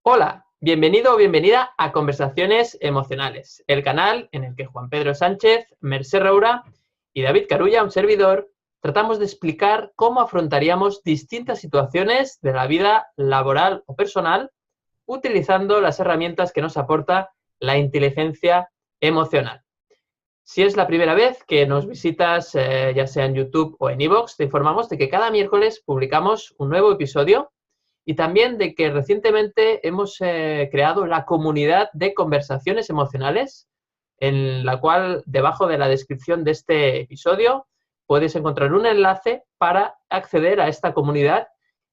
Hola, bienvenido o bienvenida a Conversaciones Emocionales, el canal en el que Juan Pedro Sánchez, Mercè Roura y David Carulla, un servidor, tratamos de explicar cómo afrontaríamos distintas situaciones de la vida laboral o personal utilizando las herramientas que nos aporta la inteligencia emocional. Si es la primera vez que nos visitas, ya sea en YouTube o en iVoox, te informamos de que cada miércoles publicamos un nuevo episodio y también de que recientemente hemos creado la comunidad de conversaciones emocionales, en la cual debajo de la descripción de este episodio puedes encontrar un enlace para acceder a esta comunidad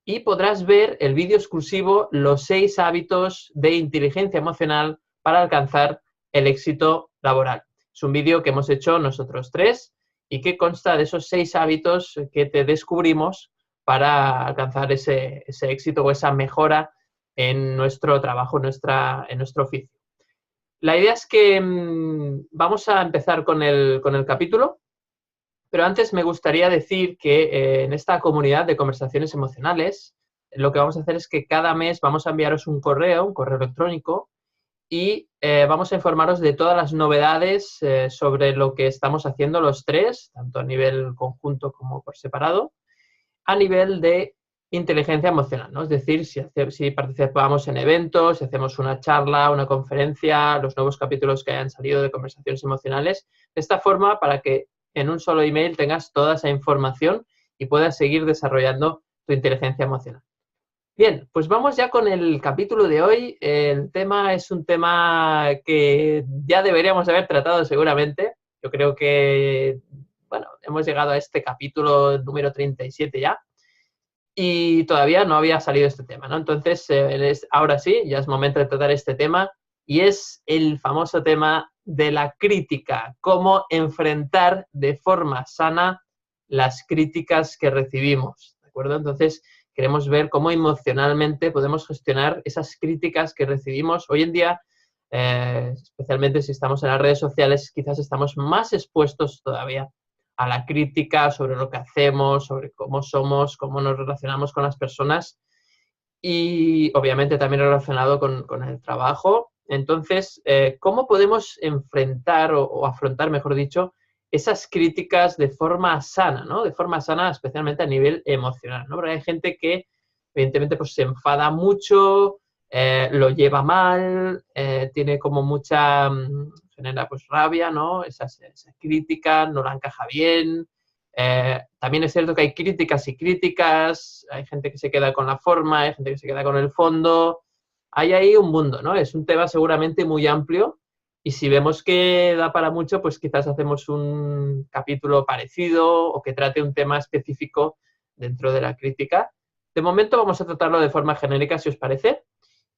y podrás ver el vídeo exclusivo Los 6 hábitos de inteligencia emocional para alcanzar el éxito laboral. Es un vídeo que hemos hecho nosotros tres y que consta de esos 6 hábitos que te descubrimos para alcanzar ese éxito o esa mejora en nuestro trabajo, en nuestro oficio. La idea es que vamos a empezar con el capítulo, pero antes me gustaría decir que en esta comunidad de conversaciones emocionales lo que vamos a hacer es que cada mes vamos a enviaros un correo electrónico, y vamos a informaros de todas las novedades sobre lo que estamos haciendo los tres, tanto a nivel conjunto como por separado, a nivel de inteligencia emocional, ¿no? Es decir, si participamos en eventos, si hacemos una charla, una conferencia, los nuevos capítulos que hayan salido de conversaciones emocionales, de esta forma para que en un solo email tengas toda esa información y puedas seguir desarrollando tu inteligencia emocional. Bien, pues vamos ya con el capítulo de hoy. El tema es un tema que ya deberíamos haber tratado seguramente. Yo creo que, bueno, hemos llegado a este capítulo número 37 ya y todavía no había salido este tema, ¿no? Entonces, ahora sí, ya es momento de tratar este tema y es el famoso tema de la crítica, cómo enfrentar de forma sana las críticas que recibimos, ¿de acuerdo? Entonces, queremos ver cómo emocionalmente podemos gestionar esas críticas que recibimos. Hoy en día, especialmente si estamos en las redes sociales, quizás estamos más expuestos todavía a la crítica sobre lo que hacemos, sobre cómo somos, cómo nos relacionamos con las personas y obviamente también relacionado con el trabajo. Entonces, ¿cómo podemos enfrentar o afrontar, mejor dicho, esas críticas de forma sana, ¿no? De forma sana, especialmente a nivel emocional, ¿no? Porque hay gente que, evidentemente, pues se enfada mucho, lo lleva mal, tiene como mucha, genera pues rabia, ¿no? Esa crítica, no la encaja bien. También es cierto que hay críticas y críticas, hay gente que se queda con la forma, hay gente que se queda con el fondo. Hay ahí un mundo, ¿no? Es un tema seguramente muy amplio y si vemos que da para mucho, pues quizás hacemos un capítulo parecido o que trate un tema específico dentro de la crítica. De momento vamos a tratarlo de forma genérica, si os parece.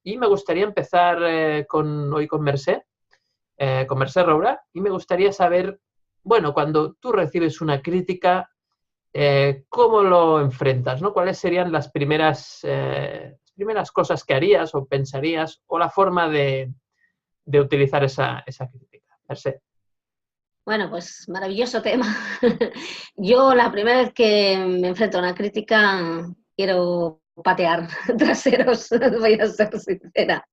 Y me gustaría empezar hoy con Mercè Roura, y me gustaría saber, bueno, cuando tú recibes una crítica, ¿cómo lo enfrentas, ¿no? ¿Cuáles serían las primeras cosas que harías o pensarías o la forma de utilizar esa crítica? Mercè. Bueno, pues maravilloso tema. Yo la primera vez que me enfrento a una crítica quiero patear traseros, voy a ser sincera,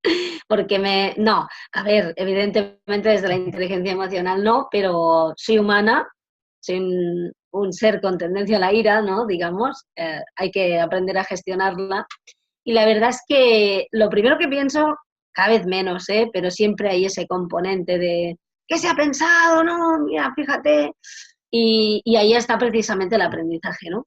porque no, a ver, evidentemente desde la inteligencia emocional no, pero soy humana, soy un ser con tendencia a la ira, ¿no? Digamos, hay que aprender a gestionarla. Y la verdad es que lo primero que pienso, cada vez menos, pero siempre hay ese componente de ¿qué se ha pensado? No, mira, fíjate. Y ahí está precisamente el aprendizaje, ¿no?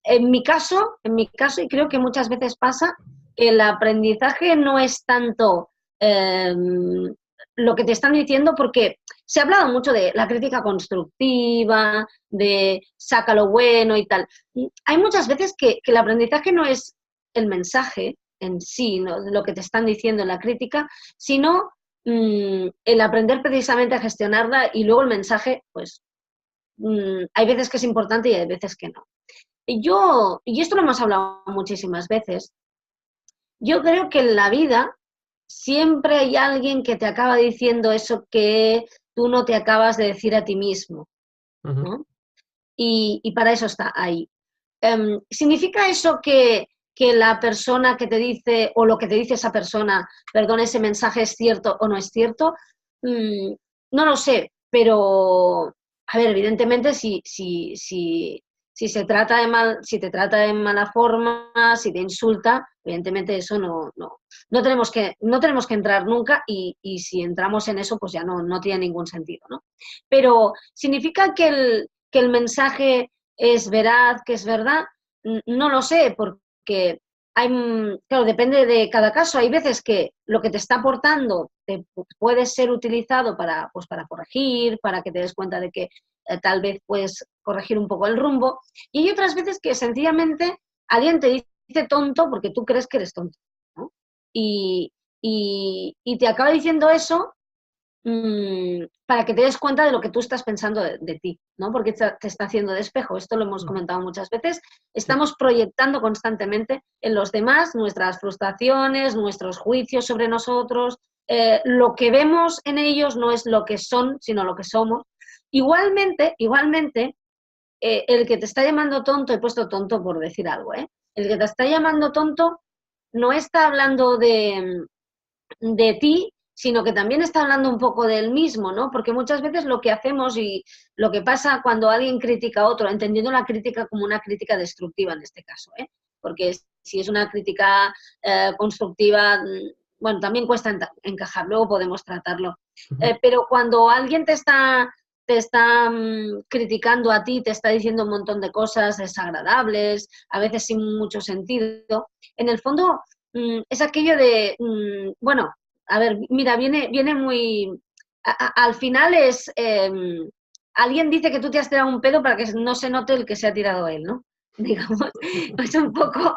En mi caso, y creo que muchas veces pasa, que el aprendizaje no es tanto lo que te están diciendo, porque se ha hablado mucho de la crítica constructiva, de saca lo bueno y tal. Hay muchas veces que el aprendizaje no es el mensaje en sí, ¿no? Lo que te están diciendo en la crítica, sino el aprender precisamente a gestionarla y luego el mensaje, pues hay veces que es importante y hay veces que no. Y esto lo hemos hablado muchísimas veces, yo creo que en la vida siempre hay alguien que te acaba diciendo eso que tú no te acabas de decir a ti mismo, Uh-huh. ¿no? Y para eso está ahí. ¿Significa eso que que la persona que te dice o lo que te dice esa persona, perdón, ese mensaje es cierto o no es cierto. No lo sé, pero, a ver, evidentemente si se trata de mal, si te trata de mala forma, si te insulta, evidentemente eso no tenemos que entrar nunca y si entramos en eso, pues ya no tiene ningún sentido, ¿no? Pero ¿significa que el mensaje es veraz, que es verdad? No lo sé, porque claro, depende de cada caso. Hay veces que lo que te está aportando puede ser utilizado pues para corregir, para que te des cuenta de que tal vez puedes corregir un poco el rumbo. Y hay otras veces que sencillamente alguien te dice tonto porque tú crees que eres tonto, ¿no? Y te acaba diciendo eso para que te des cuenta de lo que tú estás pensando de ti, ¿no? Porque te está haciendo de espejo. Esto lo hemos comentado muchas veces. Estamos proyectando constantemente en los demás nuestras frustraciones, nuestros juicios sobre nosotros. Lo que vemos en ellos no es lo que son, sino lo que somos. Igualmente, el que te está llamando tonto, he puesto tonto por decir algo, el que te está llamando tonto no está hablando de ti, sino que también está hablando un poco del mismo, ¿no? Porque muchas veces lo que hacemos y lo que pasa cuando alguien critica a otro, entendiendo la crítica como una crítica destructiva en este caso, porque si es una crítica constructiva, bueno, también cuesta encajar, luego podemos tratarlo. Pero cuando alguien te está criticando a ti, te está diciendo un montón de cosas desagradables, a veces sin mucho sentido, en el fondo es aquello de, bueno, a ver, mira, viene muy... al final es... alguien dice que tú te has tirado un pedo para que no se note el que se ha tirado él, ¿no? Digamos, es un poco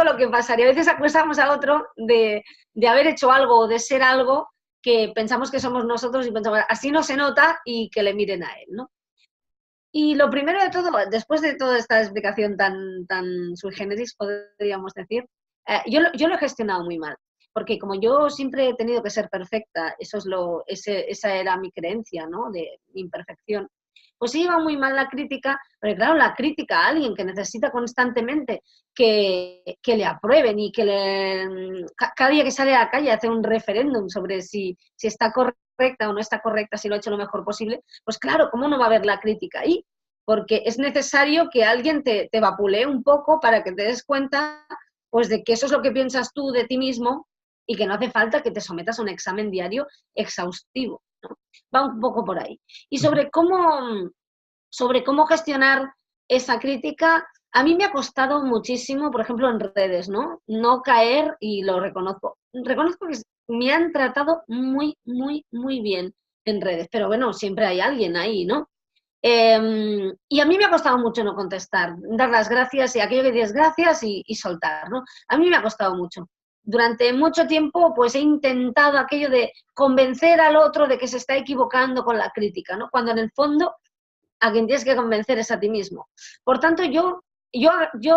lo que pasaría. A veces acusamos a otro de haber hecho algo o de ser algo que pensamos que somos nosotros y pensamos, así no se nota y que le miren a él, ¿no? Y lo primero de todo, después de toda esta explicación tan sui generis, podríamos decir, yo lo he gestionado muy mal, porque como yo siempre he tenido que ser perfecta, esa era mi creencia, ¿no? De imperfección. Pues sí iba muy mal la crítica, porque claro, la crítica a alguien que necesita constantemente que le aprueben y cada día que sale a la calle hace un referéndum sobre si está correcta o no está correcta, si lo ha hecho lo mejor posible, pues claro, ¿cómo no va a haber la crítica ahí? Porque es necesario que alguien te vapulee un poco para que te des cuenta pues de que eso es lo que piensas tú de ti mismo y que no hace falta que te sometas a un examen diario exhaustivo, ¿no? Va un poco por ahí. Y sobre cómo gestionar esa crítica, a mí me ha costado muchísimo, por ejemplo, en redes, ¿no? No caer, y lo reconozco. Reconozco que me han tratado muy, muy, muy bien en redes, pero bueno, siempre hay alguien ahí, ¿no? Y a mí me ha costado mucho no contestar, dar las gracias y aquello que dices gracias y soltar, ¿no? A mí me ha costado mucho. Durante mucho tiempo, pues he intentado aquello de convencer al otro de que se está equivocando con la crítica, ¿no? Cuando en el fondo a quien tienes que convencer es a ti mismo. Por tanto, yo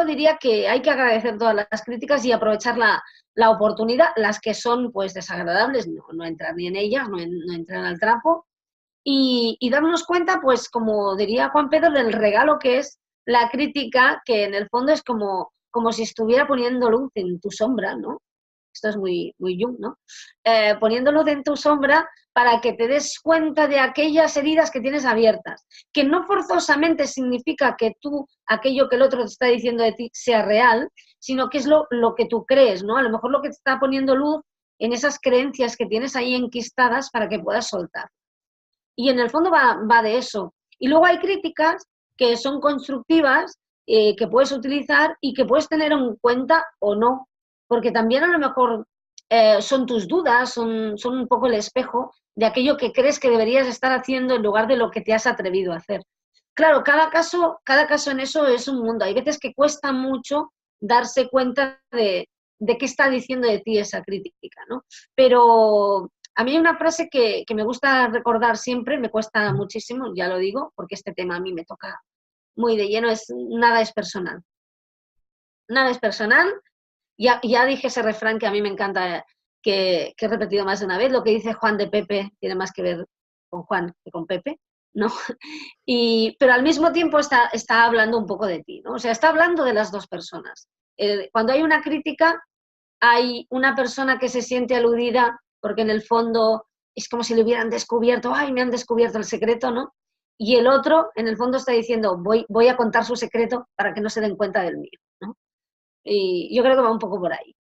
diría que hay que agradecer todas las críticas y aprovechar la oportunidad, las que son pues desagradables, no entrar ni en ellas, no entrar al trapo, y darnos cuenta, pues como diría Juan Pedro, del regalo que es la crítica, que en el fondo es como si estuviera poniendo luz en tu sombra, ¿no? Esto es muy, muy Jung, ¿no? Poniendo luz en tu sombra para que te des cuenta de aquellas heridas que tienes abiertas, que no forzosamente significa que aquello que el otro te está diciendo de ti sea real, sino que es lo que tú crees, ¿no? A lo mejor lo que te está poniendo luz en esas creencias que tienes ahí enquistadas para que puedas soltar. Y en el fondo va de eso. Y luego hay críticas que son constructivas, que puedes utilizar y que puedes tener en cuenta o no, porque también a lo mejor son tus dudas, son un poco el espejo de aquello que crees que deberías estar haciendo en lugar de lo que te has atrevido a hacer. Claro, cada caso en eso es un mundo. Hay veces que cuesta mucho darse cuenta de qué está diciendo de ti esa crítica, ¿no? Pero a mí hay una frase que me gusta recordar siempre, me cuesta muchísimo, ya lo digo, porque este tema a mí me toca muy de lleno, es nada es personal. Nada es personal. Ya dije ese refrán que a mí me encanta, que he repetido más de una vez, lo que dice Juan de Pepe tiene más que ver con Juan que con Pepe, ¿no? Pero al mismo tiempo está hablando un poco de ti, ¿no? O sea, está hablando de las dos personas. Cuando hay una crítica, hay una persona que se siente aludida porque en el fondo es como si le hubieran descubierto, ¡ay, me han descubierto el secreto!, ¿no? Y el otro, en el fondo, está diciendo, voy a contar su secreto para que no se den cuenta del mío, ¿no? Y yo creo que va un poco por ahí.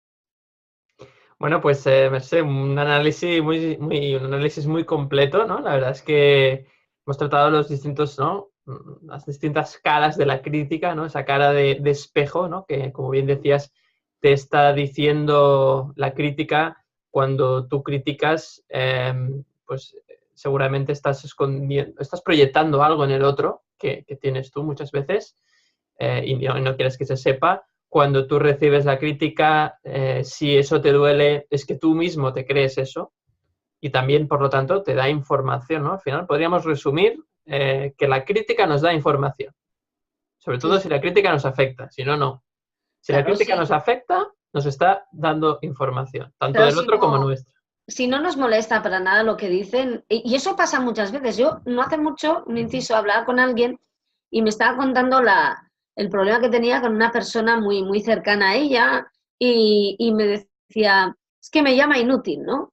Bueno, pues Mercè, un análisis muy completo, ¿no? La verdad es que hemos tratado los distintos, ¿no? Las distintas caras de la crítica, ¿no? Esa cara de espejo, ¿no? Que, como bien decías, te está diciendo la crítica cuando tú criticas, pues seguramente estás escondiendo, estás proyectando algo en el otro que tienes tú muchas veces y no quieres que se sepa. Cuando tú recibes la crítica, si eso te duele, es que tú mismo te crees eso y también, por lo tanto, te da información, ¿no? Al final podríamos resumir que la crítica nos da información, sobre Sí, todo sí, si la crítica nos afecta, si no, no. Si la claro, crítica sí. nos afecta, nos está dando información, tanto Claro, del otro como nuestra. si no nos molesta para nada lo que dicen, y eso pasa muchas veces. Yo no hace mucho, un inciso, hablaba con alguien y me estaba contando el problema que tenía con una persona muy, muy cercana a ella y me decía, es que me llama inútil, ¿no?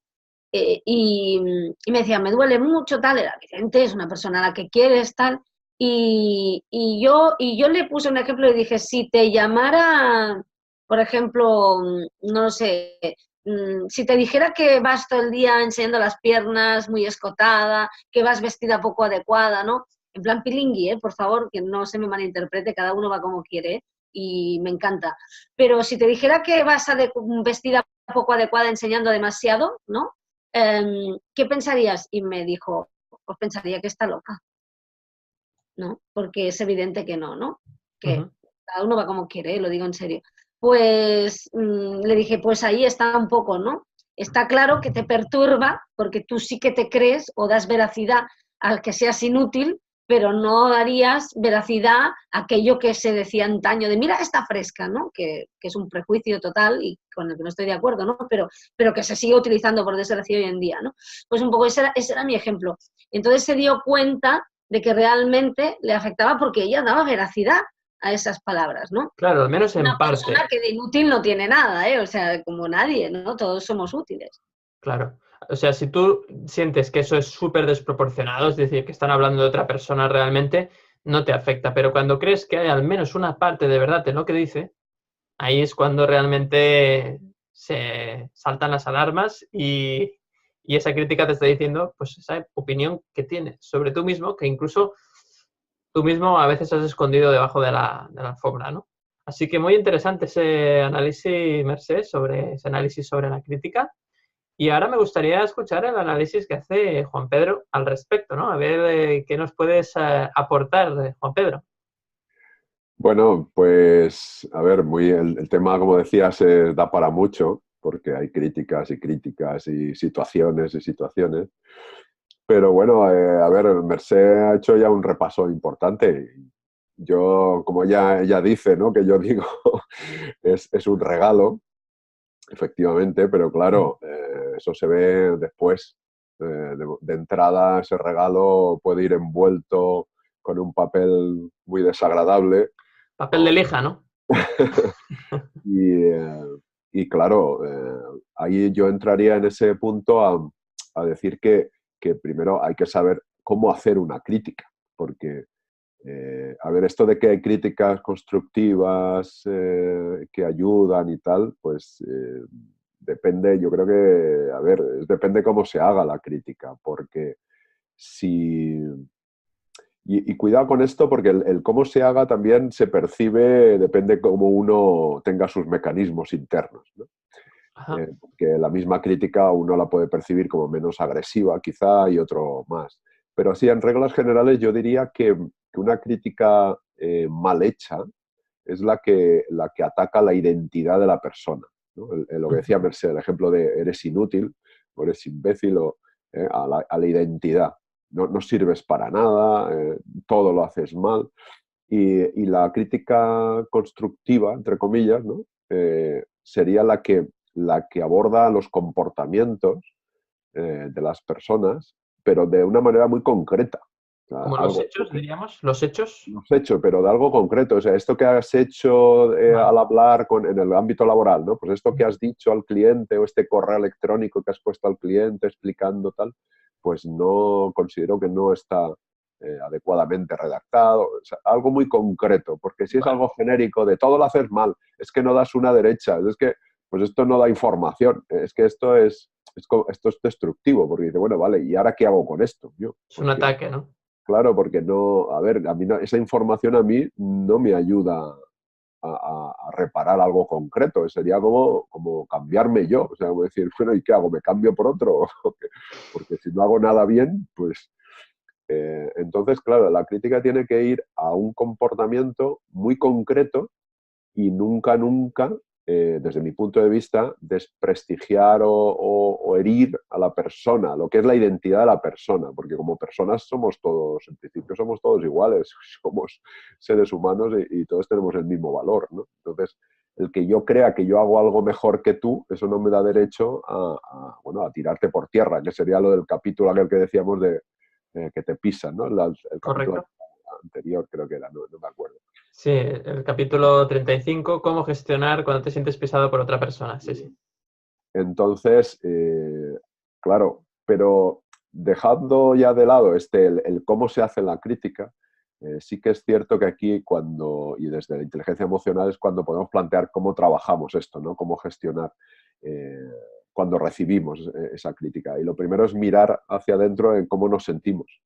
Y me decía, me duele mucho, tal, era Vicente, es una persona a la que quieres, tal. Y yo le puse un ejemplo y dije, si te llamara, por ejemplo, no lo sé, si te dijera que vas todo el día enseñando las piernas, muy escotada, que vas vestida poco adecuada, ¿no? En plan pilingui, por favor, que no se me malinterprete, cada uno va como quiere, y me encanta. Pero si te dijera que vas vestida poco adecuada enseñando demasiado, ¿no? ¿Qué pensarías? Y me dijo, pues pensaría que está loca, ¿no? Porque es evidente que no, ¿no? Que Ujú. cada uno va como quiere, lo digo en serio. Pues le dije, pues ahí está un poco, ¿no? Está claro que te perturba porque tú sí que te crees o das veracidad al que seas inútil, pero no darías veracidad a aquello que se decía antaño de mira esta fresca, ¿no? Que es un prejuicio total y con el que no estoy de acuerdo, ¿no? Pero que se sigue utilizando por desgracia hoy en día, ¿no? Pues un poco ese era mi ejemplo. Entonces se dio cuenta de que realmente le afectaba porque ella daba veracidad a esas palabras, ¿no? Claro, al menos Una en persona parte. que de inútil no tiene nada, ¿eh? O sea, como nadie, ¿no? Todos somos útiles. Claro. O sea, si tú sientes que eso es súper desproporcionado, es decir, que están hablando de otra persona realmente, no te afecta. Pero cuando crees que hay al menos una parte de verdad en lo que dice, ahí es cuando realmente se saltan las alarmas y esa crítica te está diciendo, pues, esa opinión que tienes sobre tú mismo, que incluso tú mismo a veces has escondido debajo de la alfombra, ¿no? Así que muy interesante ese análisis, Mercés, sobre ese análisis sobre la crítica. Y ahora me gustaría escuchar el análisis que hace Juan Pedro al respecto, ¿no? A ver qué nos puedes aportar, Juan Pedro. Bueno, pues a ver, el tema, como decías, da para mucho, porque hay críticas y situaciones. Pero bueno, a ver, Mercé ha hecho ya un repaso importante. Yo, como ella dice, ¿no? Que yo digo, es un regalo, efectivamente, pero claro, eso se ve después. De entrada, ese regalo puede ir envuelto con un papel muy desagradable. Papel de lija, ¿no? Y, y claro, ahí yo entraría en ese punto a decir que primero hay que saber cómo hacer una crítica, porque, a ver, esto de que hay críticas constructivas que ayudan y tal, pues depende, yo creo que, a ver, depende cómo se haga la crítica, porque si... Y cuidado con esto porque el cómo se haga también se percibe, depende cómo uno tenga sus mecanismos internos, ¿no? Ajá. Que la misma crítica uno la puede percibir como menos agresiva quizá y otro más. Pero sí, en reglas generales yo diría que una crítica mal hecha es la que ataca la identidad de la persona, ¿no? Lo que decía Merced, el ejemplo de eres inútil o eres imbécil o, a la identidad. No sirves para nada, todo lo haces mal. Y la crítica constructiva, entre comillas, ¿no? Sería la que aborda los comportamientos de las personas, pero de una manera muy concreta. Como los Algo, hechos, diríamos, los hechos. no has hecho, pero de algo concreto. O sea, esto que has hecho al hablar en el ámbito laboral, ¿no? Pues esto que has dicho al cliente o este correo electrónico que has puesto al cliente explicando tal, pues no considero que no está adecuadamente redactado. O sea, algo muy concreto, porque si es Vale. algo genérico de todo lo haces mal, es que no das una derecha, es que pues esto no da información, es que esto es destructivo, porque dice, bueno, vale, ¿y ahora qué hago con esto? Yo, Es un ataque, ¿no? claro, porque no, a ver, a mí esa información a mí no me ayuda a reparar algo concreto, sería como cambiarme yo, o sea, como decir, bueno, ¿y qué hago? ¿Me cambio por otro? Porque si no hago nada bien, pues... entonces, claro, la crítica tiene que ir a un comportamiento muy concreto y nunca, desde mi punto de vista, desprestigiar o herir a la persona, lo que es la identidad de la persona, porque como personas somos todos, en principio somos todos iguales, somos seres humanos y todos tenemos el mismo valor, ¿no? Entonces, el que yo crea que yo hago algo mejor que tú, eso no me da derecho bueno, a tirarte por tierra, que sería lo del capítulo aquel que decíamos de que te pisan, ¿no? El capítulo Correcto. anterior creo que era, no me acuerdo. Sí, el capítulo 35, cómo gestionar cuando te sientes pisado por otra persona. Sí, sí. Entonces, claro, pero dejando ya de lado el cómo se hace la crítica, sí que es cierto que aquí y desde la inteligencia emocional es cuando podemos plantear cómo trabajamos esto, ¿no? Cómo gestionar eh, cuando recibimos esa crítica. Y lo primero es mirar hacia adentro en cómo nos sentimos.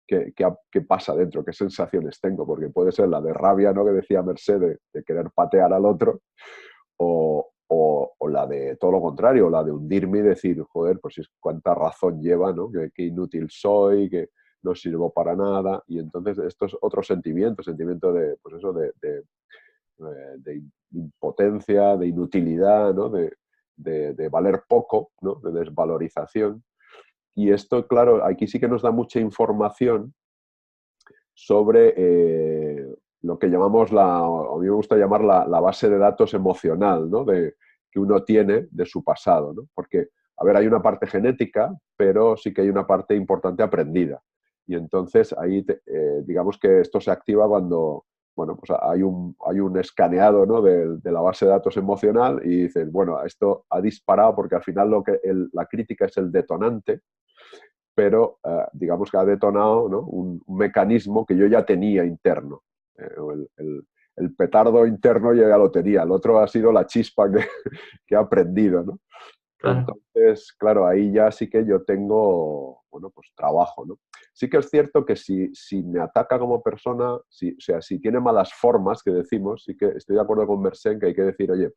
¿Qué pasa dentro? ¿Qué sensaciones tengo? Porque puede ser la de rabia, ¿no? Que decía Mercedes, de querer patear al otro, o la de todo lo contrario, la de hundirme y decir, joder, pues cuánta razón lleva, ¿no? Que inútil soy, que no sirvo para nada. Y entonces esto es otro sentimiento de, pues eso, de impotencia, de inutilidad, ¿no? De valer poco, ¿no? De desvalorización. Y esto, claro, aquí sí que nos da mucha información sobre lo que llamamos a mí me gusta llamar la base de datos emocional, ¿no? Que uno tiene de su pasado, ¿no? Porque, a ver, hay una parte genética, pero sí que hay una parte importante aprendida. Y entonces ahí, digamos que esto se activa cuando, bueno, pues hay un escaneado, ¿no? de la base de datos emocional y dices, bueno, esto ha disparado porque al final la crítica es el detonante, pero digamos que ha detonado, ¿no? un mecanismo que yo ya tenía interno. El petardo interno yo ya lo tenía, el otro ha sido la chispa que he aprendido, ¿no? Claro. Entonces, claro, ahí ya sí que yo tengo, bueno, pues trabajo, ¿no? Sí que es cierto que si me ataca como persona, o sea, si tiene malas formas, que decimos, sí que estoy de acuerdo con Mersenne que hay que decir, oye,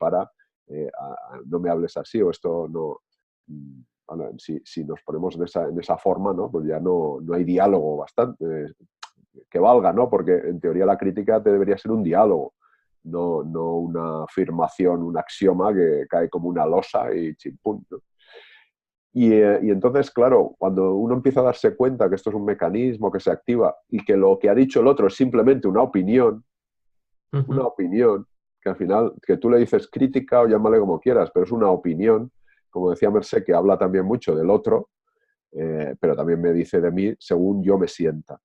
no me hables así o esto no... Bueno, si nos ponemos en esa forma, ¿no? Pues ya no hay diálogo bastante que valga, ¿no? Porque en teoría la crítica te debería ser un diálogo, no una afirmación, un axioma que cae como una losa y chimpún, ¿no? Y entonces, claro, cuando uno empieza a darse cuenta que esto es un mecanismo que se activa y que lo que ha dicho el otro es simplemente una opinión, que al final, que tú le dices crítica o llámale como quieras, pero es una opinión, como decía Mercé, que habla también mucho del otro, pero también me dice de mí según yo me sienta.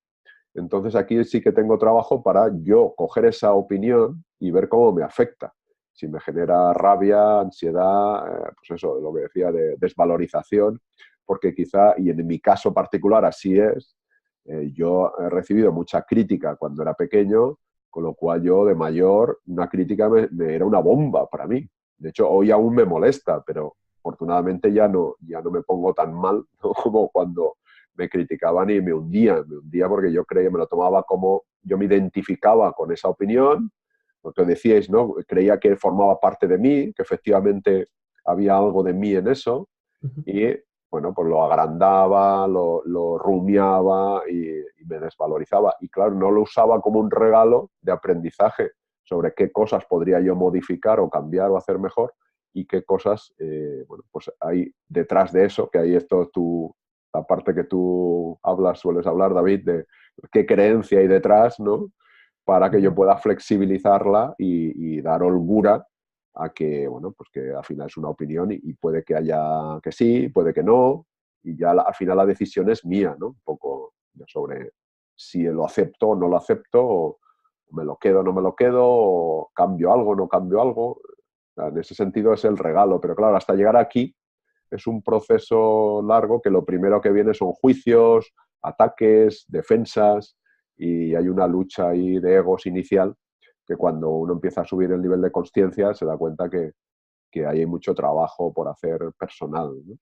Entonces aquí sí que tengo trabajo para yo coger esa opinión y ver cómo me afecta. Si me genera rabia, ansiedad, pues eso, lo que decía de desvalorización, porque quizá, y en mi caso particular así es, yo he recibido mucha crítica cuando era pequeño, con lo cual yo de mayor, una crítica me era una bomba para mí. De hecho, hoy aún me molesta, pero afortunadamente ya no me pongo tan mal, ¿no? Como cuando me criticaban y me hundía porque yo creía, me lo tomaba como, yo me identificaba con esa opinión, lo que decíais, ¿no? Creía que formaba parte de mí, que efectivamente había algo de mí en eso, y bueno, pues lo agrandaba, lo rumiaba y me desvalorizaba. Y claro, no lo usaba como un regalo de aprendizaje sobre qué cosas podría yo modificar o cambiar o hacer mejor y qué cosas, bueno, pues hay detrás de eso, que ahí esto la parte que tú sueles hablar, David, de qué creencia hay detrás, ¿no? Para que yo pueda flexibilizarla y dar holgura a que, bueno, pues que al final es una opinión y puede que haya que sí, puede que no, y ya al final la decisión es mía, ¿no? Un poco sobre si lo acepto o no lo acepto, o me lo quedo o no me lo quedo, o cambio algo o no cambio algo. En ese sentido es el regalo, pero claro, hasta llegar aquí es un proceso largo que lo primero que viene son juicios, ataques, defensas, y hay una lucha ahí de egos inicial que cuando uno empieza a subir el nivel de consciencia se da cuenta que hay mucho trabajo por hacer personal, ¿no?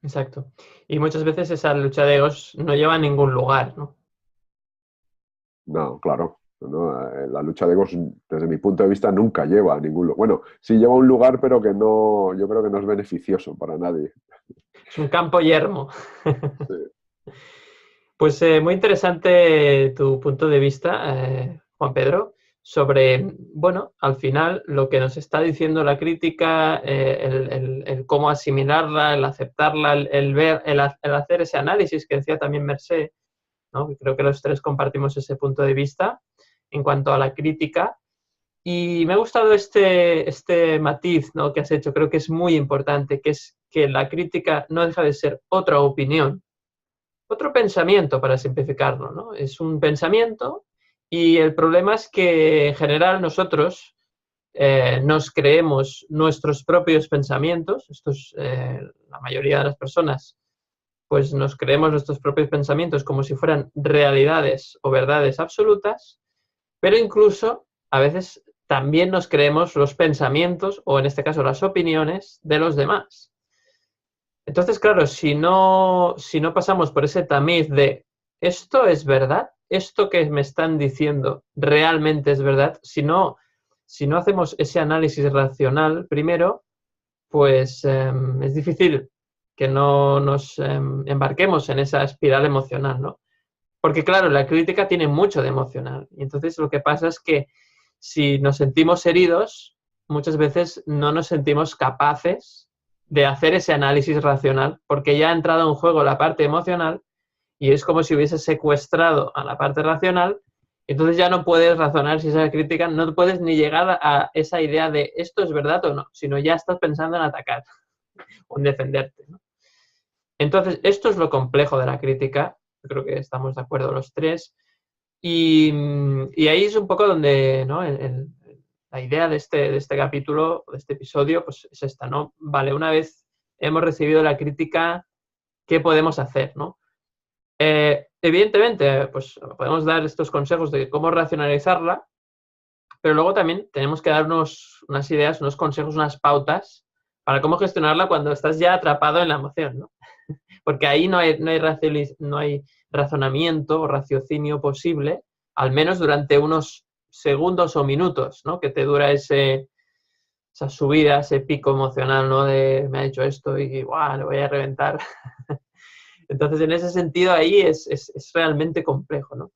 Exacto. Y muchas veces esa lucha de egos no lleva a ningún lugar, ¿no? No, claro. No, la lucha de egos, desde mi punto de vista, nunca lleva a ningún lugar. Bueno, sí lleva a un lugar, pero que no, yo creo que no es beneficioso para nadie. Es un campo yermo. Sí. Pues muy interesante tu punto de vista, Juan Pedro, sobre, bueno, al final lo que nos está diciendo la crítica, el cómo asimilarla, el aceptarla, el ver, el hacer ese análisis que decía también Mercé, ¿no? Creo que los tres compartimos ese punto de vista en cuanto a la crítica. Y me ha gustado este matiz, ¿no?, que has hecho. Creo que es muy importante, que es que la crítica no deja de ser otra opinión, otro pensamiento, para simplificarlo, ¿no? Es un pensamiento y el problema es que en general nosotros nos creemos nuestros propios pensamientos. La mayoría de las personas pues nos creemos nuestros propios pensamientos como si fueran realidades o verdades absolutas, pero incluso a veces también nos creemos los pensamientos, o en este caso las opiniones, de los demás. Entonces, claro, si no pasamos por ese tamiz de ¿esto es verdad? ¿Esto que me están diciendo realmente es verdad? Si no hacemos ese análisis racional primero, pues es difícil que no nos embarquemos en esa espiral emocional, ¿no? Porque, claro, la crítica tiene mucho de emocional. Y entonces lo que pasa es que si nos sentimos heridos, muchas veces no nos sentimos capaces de hacer ese análisis racional, porque ya ha entrado en juego la parte emocional y es como si hubiese secuestrado a la parte racional. Entonces ya no puedes razonar si esa crítica, no puedes ni llegar a esa idea de esto es verdad o no, sino ya estás pensando en atacar o en defenderte, ¿no? Entonces, esto es lo complejo de la crítica. Yo creo que estamos de acuerdo los tres. Y ahí es un poco donde, ¿no?, la idea de este capítulo, de este episodio, pues es esta, ¿no? Vale, una vez hemos recibido la crítica, ¿qué podemos hacer, no? Evidentemente, pues podemos dar estos consejos de cómo racionalizarla, pero luego también tenemos que darnos unas ideas, unos consejos, unas pautas para cómo gestionarla cuando estás ya atrapado en la emoción, ¿no? Porque ahí no hay razonamiento o raciocinio posible, al menos durante unos segundos o minutos, ¿no?, que te dura esa subida, ese pico emocional, ¿no?, de me ha hecho esto y ¡guau!, le voy a reventar. Entonces, en ese sentido, ahí es realmente complejo, ¿no?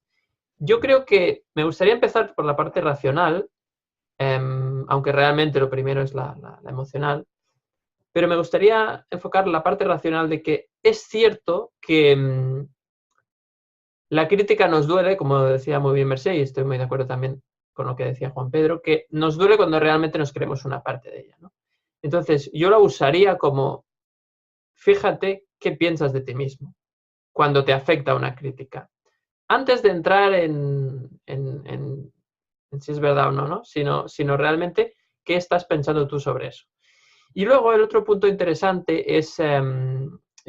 Yo creo que me gustaría empezar por la parte racional, aunque realmente lo primero es la emocional. Pero me gustaría enfocar la parte racional de que es cierto que la crítica nos duele, como decía muy bien Mercé, y estoy muy de acuerdo también con lo que decía Juan Pedro, que nos duele cuando realmente nos creemos una parte de ella, ¿no? Entonces, yo la usaría como, fíjate qué piensas de ti mismo cuando te afecta una crítica. Antes de entrar en si es verdad o no, ¿no?, sino realmente qué estás pensando tú sobre eso. Y luego el otro punto interesante es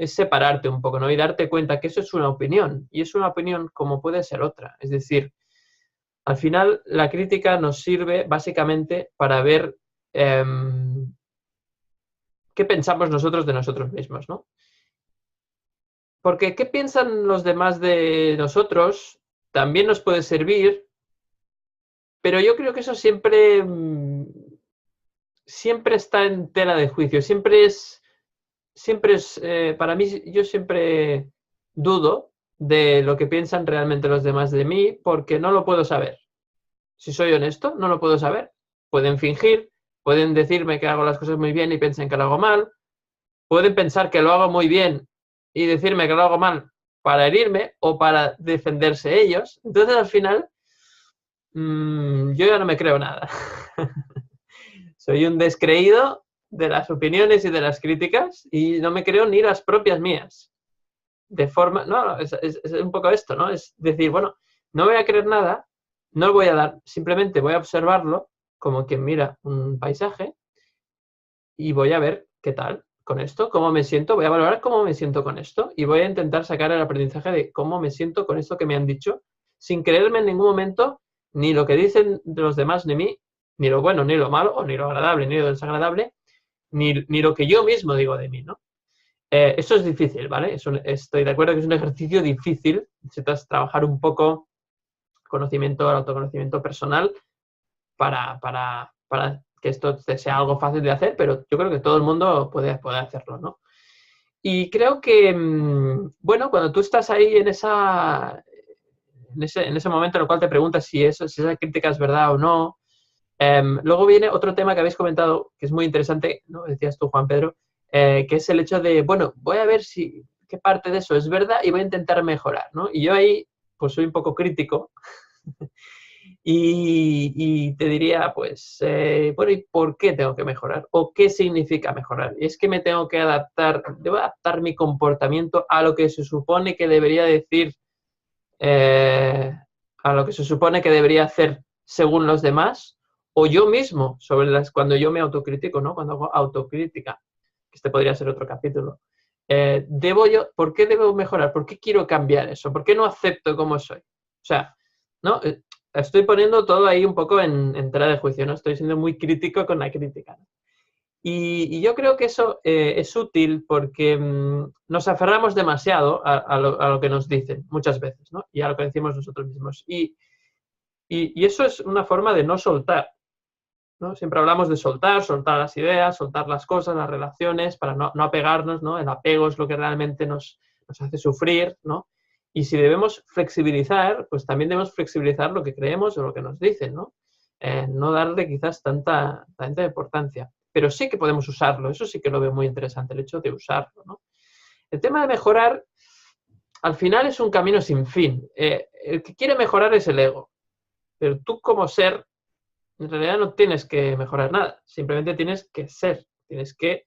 separarte un poco, ¿no?, y darte cuenta que eso es una opinión, y es una opinión como puede ser otra. Es decir, al final la crítica nos sirve básicamente para ver qué pensamos nosotros de nosotros mismos, ¿no? Porque qué piensan los demás de nosotros también nos puede servir, pero yo creo que eso siempre está en tela de juicio, siempre es, para mí, yo siempre dudo de lo que piensan realmente los demás de mí, porque no lo puedo saber. Si soy honesto, no lo puedo saber. Pueden fingir, pueden decirme que hago las cosas muy bien y piensen que lo hago mal, pueden pensar que lo hago muy bien y decirme que lo hago mal para herirme o para defenderse ellos. Entonces, al final, yo ya no me creo nada. Soy un descreído de las opiniones y de las críticas y no me creo ni las propias mías. de forma... No, es un poco esto, ¿no? Es decir, bueno, no voy a creer nada, no lo voy a dar, simplemente voy a observarlo como quien mira un paisaje y voy a ver qué tal con esto, cómo me siento, voy a valorar cómo me siento con esto y voy a intentar sacar el aprendizaje de cómo me siento con esto que me han dicho, sin creerme en ningún momento ni lo que dicen de los demás ni mí, ni lo bueno, ni lo malo, o ni lo agradable, ni lo desagradable, ni lo que yo mismo digo de mí, ¿no? Eso es difícil, ¿vale? Estoy de acuerdo que es un ejercicio difícil, necesitas trabajar un poco el autoconocimiento personal para que esto sea algo fácil de hacer, pero yo creo que todo el mundo puede hacerlo, ¿no? Y creo que, bueno, cuando tú estás ahí en ese momento en el cual te preguntas si esa crítica es verdad o no, luego viene otro tema que habéis comentado, que es muy interesante, ¿no? Decías tú, Juan Pedro, que es el hecho de, bueno, voy a ver qué parte de eso es verdad y voy a intentar mejorar, ¿no? Y yo ahí, pues soy un poco crítico y te diría, pues, bueno, ¿y por qué tengo que mejorar? ¿O qué significa mejorar? Y es que me tengo que debo adaptar mi comportamiento a lo que se supone que debería decir, a lo que se supone que debería hacer según los demás, o yo mismo, cuando yo me autocritico, ¿no? Cuando hago autocrítica, que este podría ser otro capítulo. ¿Por qué debo mejorar? ¿Por qué quiero cambiar eso? ¿Por qué no acepto como soy? O sea, ¿no? Estoy poniendo todo ahí un poco en tela de juicio, ¿no? Estoy siendo muy crítico con la crítica, ¿no? Y yo creo que eso es útil porque nos aferramos demasiado a lo que nos dicen muchas veces, ¿no? Y a lo que decimos nosotros mismos. Y eso es una forma de no soltar, ¿no? Siempre hablamos de soltar las ideas, soltar las cosas, las relaciones, para no apegarnos, ¿no? El apego es lo que realmente nos hace sufrir, ¿no? Y si debemos flexibilizar, pues también debemos flexibilizar lo que creemos o lo que nos dicen, ¿no? No darle quizás tanta importancia. Pero sí que podemos usarlo, eso sí que lo veo muy interesante, el hecho de usarlo, ¿no? El tema de mejorar, al final es un camino sin fin. El que quiere mejorar es el ego, pero tú como ser, en realidad no tienes que mejorar nada, simplemente tienes que ser, tienes que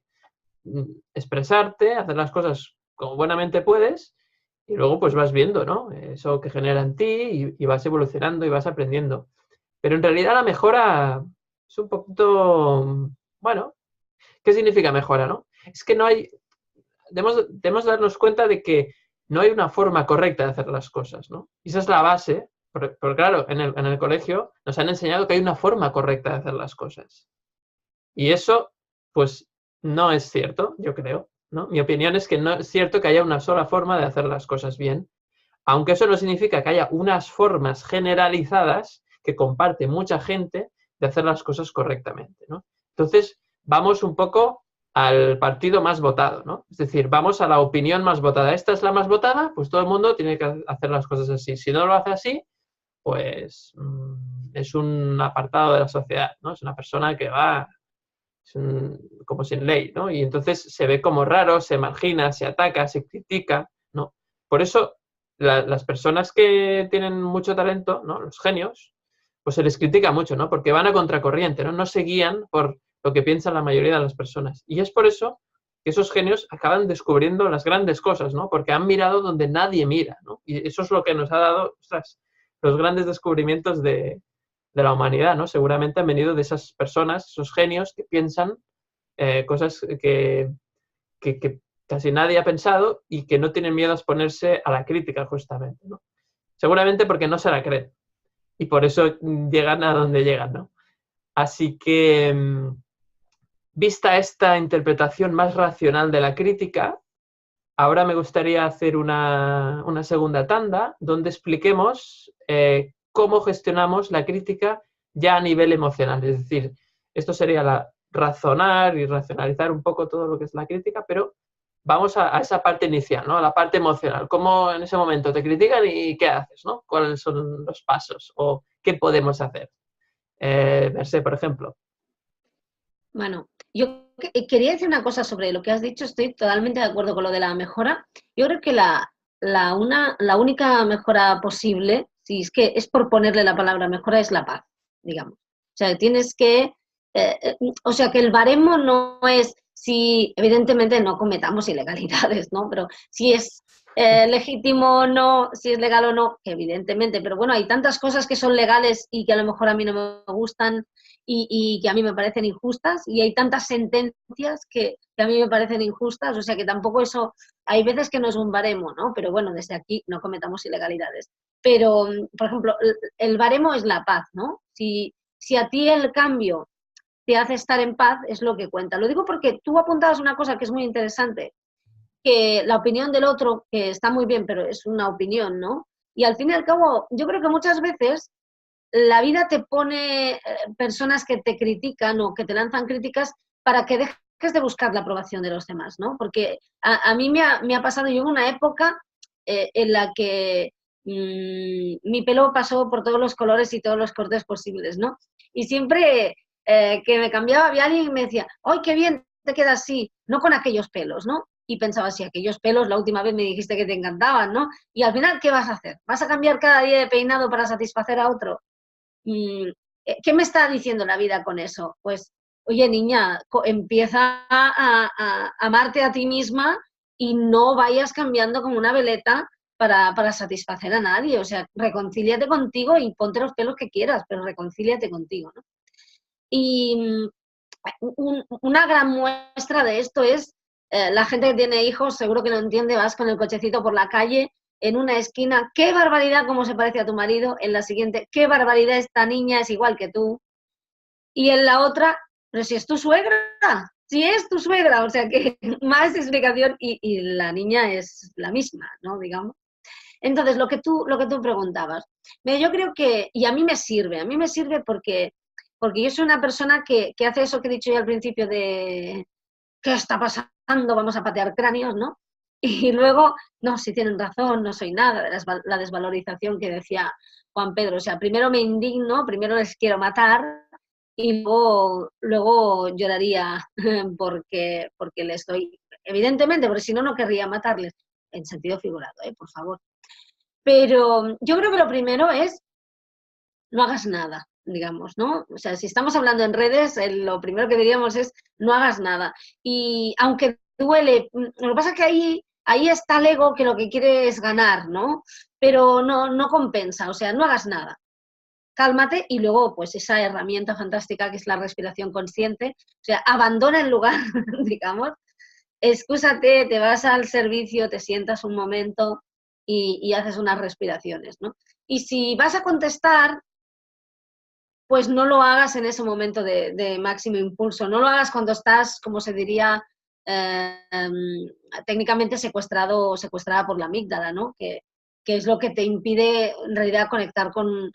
expresarte, hacer las cosas como buenamente puedes y luego pues vas viendo, ¿no? Eso que genera en ti y vas evolucionando y vas aprendiendo. Pero en realidad la mejora es un poquito, bueno, ¿qué significa mejora, no? Es que debemos darnos cuenta de que no hay una forma correcta de hacer las cosas, ¿no? Y esa es la base, porque claro, en el colegio nos han enseñado que hay una forma correcta de hacer las cosas. Y eso, pues, no es cierto, yo creo, ¿no? Mi opinión es que no es cierto que haya una sola forma de hacer las cosas bien, aunque eso no significa que haya unas formas generalizadas que comparte mucha gente de hacer las cosas correctamente, ¿no? Entonces, vamos un poco al partido más votado, ¿no? Es decir, vamos a la opinión más votada. Esta es la más votada, pues todo el mundo tiene que hacer las cosas así. Si no lo hace así, pues es un apartado de la sociedad, ¿no? Es una persona que va como sin ley, ¿no? Y entonces se ve como raro, se margina, se ataca, se critica, ¿no? Por eso las personas que tienen mucho talento, ¿no? Los genios, pues se les critica mucho, ¿no? Porque van a contracorriente, ¿no? No se guían por lo que piensan la mayoría de las personas. Y es por eso que esos genios acaban descubriendo las grandes cosas, ¿no? Porque han mirado donde nadie mira, ¿no? Y eso es lo que nos ha dado, ostras, los grandes descubrimientos de la humanidad, ¿no? Seguramente han venido de esas personas, esos genios que piensan cosas que casi nadie ha pensado y que no tienen miedo a exponerse a la crítica, justamente, ¿no? Seguramente porque no se la creen y por eso llegan a donde llegan, ¿no? Así que, vista esta interpretación más racional de la crítica, ahora me gustaría hacer una segunda tanda donde expliquemos cómo gestionamos la crítica ya a nivel emocional. Es decir, esto sería razonar y racionalizar un poco todo lo que es la crítica, pero vamos a esa parte inicial, ¿no? A la parte emocional. ¿Cómo en ese momento te critican y qué haces, ¿no? ¿Cuáles son los pasos o qué podemos hacer? Mercé, por ejemplo. Bueno, yo quería decir una cosa sobre lo que has dicho, estoy totalmente de acuerdo con lo de la mejora. Yo creo que la única mejora posible, si es que es por ponerle la palabra mejora, es la paz, digamos. O sea, tienes que, o sea, que el baremo no es si, evidentemente no cometamos ilegalidades, ¿no? Pero si es legítimo o no, si es legal o no, que evidentemente, pero bueno, hay tantas cosas que son legales y que a lo mejor a mí no me gustan y que a mí me parecen injustas, y hay tantas sentencias que a mí me parecen injustas, o sea que tampoco eso, hay veces que no es un baremo, ¿no? Pero bueno, desde aquí no cometamos ilegalidades. Pero, por ejemplo, el baremo es la paz, ¿no? Si a ti el cambio te hace estar en paz, es lo que cuenta. Lo digo porque tú apuntabas una cosa que es muy interesante, que la opinión del otro, que está muy bien, pero es una opinión, ¿no? Y al fin y al cabo, yo creo que muchas veces la vida te pone personas que te critican o que te lanzan críticas para que dejes de buscar la aprobación de los demás, ¿no? Porque a mí me ha pasado, yo en una época en la que mi pelo pasó por todos los colores y todos los cortes posibles, ¿no? Y siempre que me cambiaba había alguien que me decía, ¡ay, qué bien te queda así! No con aquellos pelos, ¿no? Y pensaba, si aquellos pelos la última vez me dijiste que te encantaban, ¿no? Y al final, ¿qué vas a hacer? ¿Vas a cambiar cada día de peinado para satisfacer a otro? ¿Qué me está diciendo la vida con eso? Pues, oye, niña, empieza a amarte a ti misma y no vayas cambiando como una veleta para satisfacer a nadie. O sea, reconcíliate contigo y ponte los pelos que quieras, pero reconcíliate contigo, ¿no? Y una gran muestra de esto es la gente que tiene hijos, seguro que lo entiende, vas con el cochecito por la calle, en una esquina, qué barbaridad cómo se parece a tu marido, en la siguiente, qué barbaridad esta niña es igual que tú, y en la otra, pero si es tu suegra, si es tu suegra, o sea que más explicación y la niña es la misma, ¿no? Digamos. Entonces, lo que tú preguntabas, yo creo que, y a mí me sirve porque yo soy una persona que hace eso que he dicho yo al principio de ¿qué está pasando? Vamos a patear cráneos, ¿no? Y luego, no, si tienen razón, no soy nada, de la desvalorización que decía Juan Pedro. O sea, primero me indigno, primero les quiero matar y luego lloraría porque les doy, evidentemente, porque si no, no querría matarles, en sentido figurado, por favor. Pero yo creo que lo primero es no hagas nada, digamos, ¿no? O sea, si estamos hablando en redes, lo primero que diríamos es no hagas nada. Y aunque duele, lo que pasa es que ahí está el ego que lo que quiere es ganar, ¿no? Pero no compensa, o sea, no hagas nada. Cálmate y luego, pues, esa herramienta fantástica que es la respiración consciente, o sea, abandona el lugar, digamos, excúsate, te vas al servicio, te sientas un momento y haces unas respiraciones, ¿no? Y si vas a contestar, pues no lo hagas en ese momento de máximo impulso, no lo hagas cuando estás, como se diría, técnicamente secuestrado o secuestrada por la amígdala, ¿no? Que es lo que te impide en realidad conectar con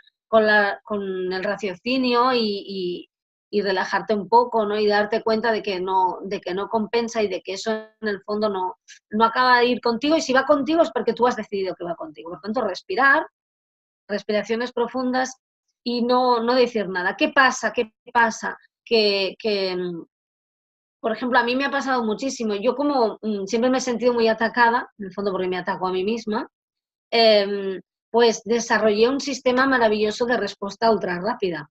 el raciocinio y relajarte un poco, ¿no? Y darte cuenta de que no compensa y de que eso en el fondo no acaba de ir contigo, y si va contigo es porque tú has decidido que va contigo. Por tanto, respirar, respiraciones profundas y no decir nada. ¿Qué pasa? Que, por ejemplo, a mí me ha pasado muchísimo. Yo como siempre me he sentido muy atacada, en el fondo porque me ataco a mí misma, pues desarrollé un sistema maravilloso de respuesta ultra rápida.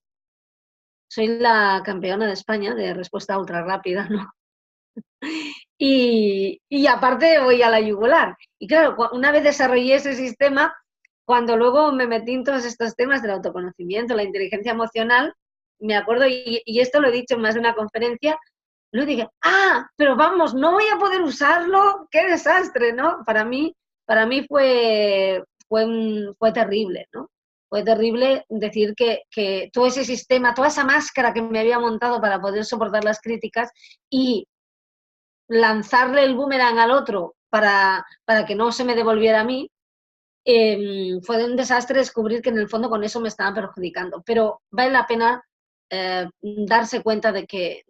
Soy la campeona de España de respuesta ultra rápida, ¿no? Y aparte voy a la yugular. Y claro, una vez desarrollé ese sistema, cuando luego me metí en todos estos temas del autoconocimiento, la inteligencia emocional, me acuerdo, y esto lo he dicho en más de una conferencia, luego dije, pero vamos, no voy a poder usarlo, qué desastre, ¿no? Para mí fue terrible, ¿no? Fue terrible decir que todo ese sistema, toda esa máscara que me había montado para poder soportar las críticas y lanzarle el boomerang al otro para que no se me devolviera a mí, fue un desastre descubrir que en el fondo con eso me estaba perjudicando. Pero vale la pena darse cuenta de que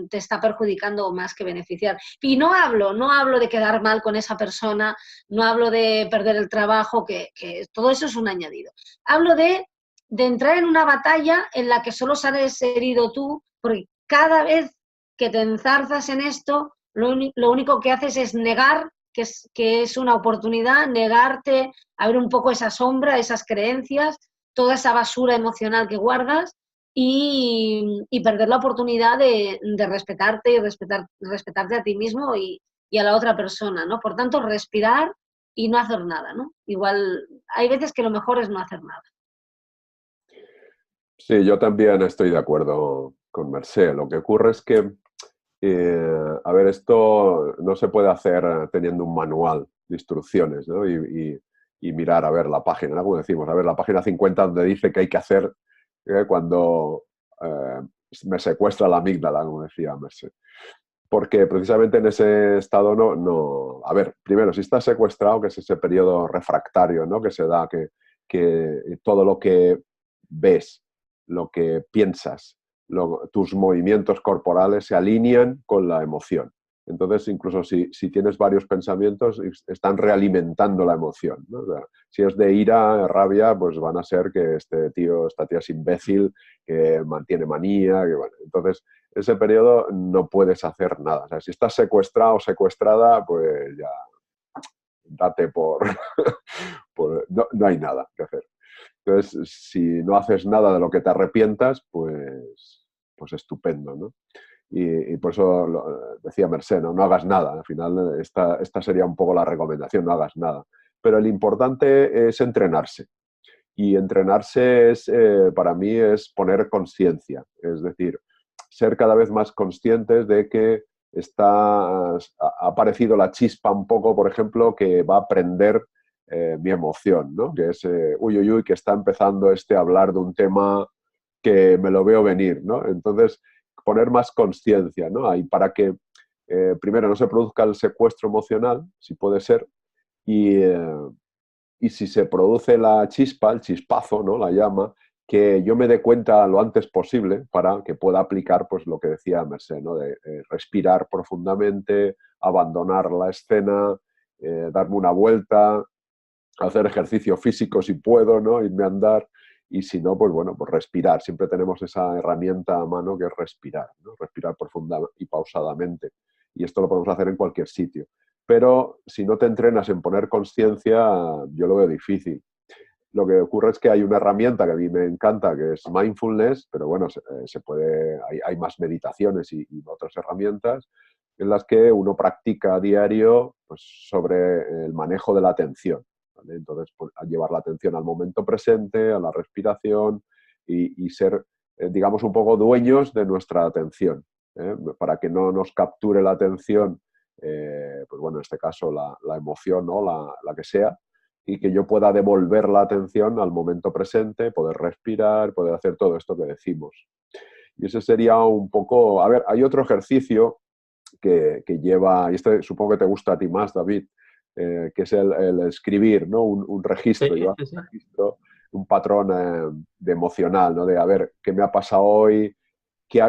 te está perjudicando más que beneficiar. Y no hablo de quedar mal con esa persona, no hablo de perder el trabajo, que todo eso es un añadido. Hablo de entrar en una batalla en la que solo sales herido tú, porque cada vez que te enzarzas en esto, lo único que haces es negar que es una oportunidad, negarte a ver un poco esa sombra, esas creencias, toda esa basura emocional que guardas y perder la oportunidad de respetarte y respetarte a ti mismo y a la otra persona, ¿no? Por tanto, respirar, y no hacer nada, ¿no? Igual hay veces que lo mejor es no hacer nada. Sí, yo también estoy de acuerdo con Mercè. Lo que ocurre es que, a ver, esto no se puede hacer teniendo un manual de instrucciones, ¿no? Y mirar, a ver, la página, ¿no? Como decimos, a ver, la página 50 donde dice que hay que hacer cuando me secuestra la amígdala, como decía Mercè. Porque precisamente en ese estado no... A ver, primero, si estás secuestrado, que es ese periodo refractario, ¿no? Que se da, que todo lo que ves, lo que piensas, tus movimientos corporales se alinean con la emoción. Entonces, incluso si tienes varios pensamientos, están realimentando la emoción, ¿no? O sea, si es de ira, rabia, pues van a ser que esta tía es imbécil, que mantiene manía, que bueno. Entonces, ese periodo no puedes hacer nada. O sea, si estás secuestrado o secuestrada, pues ya date no hay nada que hacer. Entonces, si no haces nada de lo que te arrepientas, pues estupendo, ¿no? Y por eso decía Mercè, ¿no? No hagas nada. Al final, esta sería un poco la recomendación, no hagas nada. Pero lo importante es entrenarse. Y entrenarse para mí es poner conciencia. Es decir, ser cada vez más conscientes de que ha aparecido la chispa un poco, por ejemplo, que va a prender mi emoción, ¿no? Que es, que está empezando a hablar de un tema que me lo veo venir, ¿no? Entonces, poner más conciencia, ¿no? Ahí para que, primero, no se produzca el secuestro emocional, si puede ser, y si se produce la chispa, el chispazo, ¿no? La llama, que yo me dé cuenta lo antes posible para que pueda aplicar pues, lo que decía Mercè, ¿no? De respirar profundamente, abandonar la escena, darme una vuelta, hacer ejercicio físico si puedo, ¿no? Irme a andar, y si no, pues bueno, pues respirar. Siempre tenemos esa herramienta a mano que es respirar, ¿no? Respirar profunda y pausadamente. Y esto lo podemos hacer en cualquier sitio. Pero si no te entrenas en poner conciencia, yo lo veo difícil. Lo que ocurre es que hay una herramienta que a mí me encanta, que es mindfulness, pero bueno, hay más meditaciones y otras herramientas en las que uno practica a diario pues, sobre el manejo de la atención, ¿vale? Entonces, pues, a llevar la atención al momento presente, a la respiración y ser, digamos, un poco dueños de nuestra atención, para que no nos capture la atención, pues bueno, en este caso la emoción, ¿no? la que sea, y que yo pueda devolver la atención al momento presente, poder respirar, poder hacer todo esto que decimos. Y ese sería un poco... A ver, hay otro ejercicio que lleva, y este supongo que te gusta a ti más, David, que es el escribir, ¿no? Un registro, Sí. un registro, un patrón de emocional, ¿no? De a ver, ¿qué me ha pasado hoy?